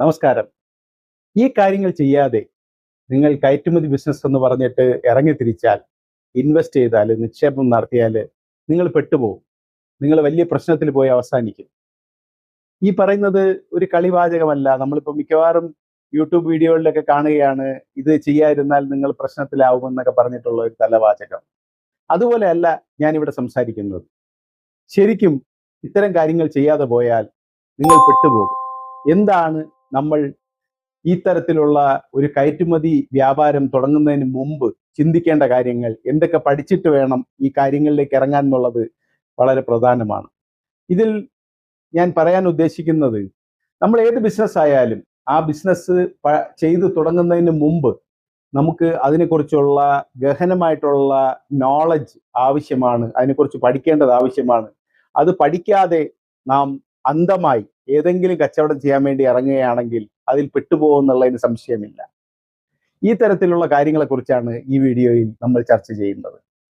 നമസ്കാരം. ഈ കാര്യങ്ങൾ ചെയ്യാതെ നിങ്ങൾ കയറ്റുമതി ബിസിനസ് എന്ന് പറഞ്ഞിട്ട് ഇറങ്ങിത്തിരിച്ചാൽ, ഇൻവെസ്റ്റ് ചെയ്താൽ, നിക്ഷേപം നടത്തിയാൽ നിങ്ങൾ പെട്ടുപോകും. നിങ്ങൾ വലിയ പ്രശ്നത്തിൽ പോയി അവസാനിക്കും. ഈ പറയുന്നത് ഒരു കളിവാചകമല്ല. നമ്മളിപ്പോൾ മിക്കവാറും യൂട്യൂബ് വീഡിയോകളിലൊക്കെ കാണുകയാണ്, ഇത് ചെയ്യാതിരുന്നാൽ നിങ്ങൾ പ്രശ്നത്തിലാവുമെന്നൊക്കെ പറഞ്ഞിട്ടുള്ള ഒരു തലവാചകം. അതുപോലെയല്ല ഞാനിവിടെ സംസാരിക്കുന്നത്. ശരിക്കും ഇത്തരം കാര്യങ്ങൾ ചെയ്യാതെ പോയാൽ നിങ്ങൾ പെട്ടുപോകും. എന്താണ് നമ്മൾ ഈ തരത്തിലുള്ള ഒരു കയറ്റുമതി വ്യാപാരം തുടങ്ങുന്നതിന് മുമ്പ് ചിന്തിക്കേണ്ട കാര്യങ്ങൾ, എന്തൊക്കെ പഠിച്ചിട്ട് വേണം ഈ കാര്യങ്ങളിലേക്ക് ഇറങ്ങാൻ എന്നുള്ളത് വളരെ പ്രധാനമാണ്. ഇതിൽ ഞാൻ പറയാൻ ഉദ്ദേശിക്കുന്നത്, നമ്മൾ ഏത് ബിസിനസ് ആയാലും ആ ബിസിനസ് ചെയ്തു തുടങ്ങുന്നതിന് മുമ്പ് നമുക്ക് അതിനെക്കുറിച്ചുള്ള ഗഹനമായിട്ടുള്ള നോളജ് ആവശ്യമാണ്, അതിനെക്കുറിച്ച് പഠിക്കേണ്ടത് ആവശ്യമാണ്. അത് പഠിക്കാതെ നാം അന്ധമായി ഏതെങ്കിലും കച്ചവടം ചെയ്യാൻ വേണ്ടി ഇറങ്ങുകയാണെങ്കിൽ അതിൽ പെട്ടുപോകുമെന്നുള്ളതിന് സംശയമില്ല. ഈ തരത്തിലുള്ള കാര്യങ്ങളെക്കുറിച്ചാണ് ഈ വീഡിയോയിൽ നമ്മൾ ചർച്ച ചെയ്യുന്നത്.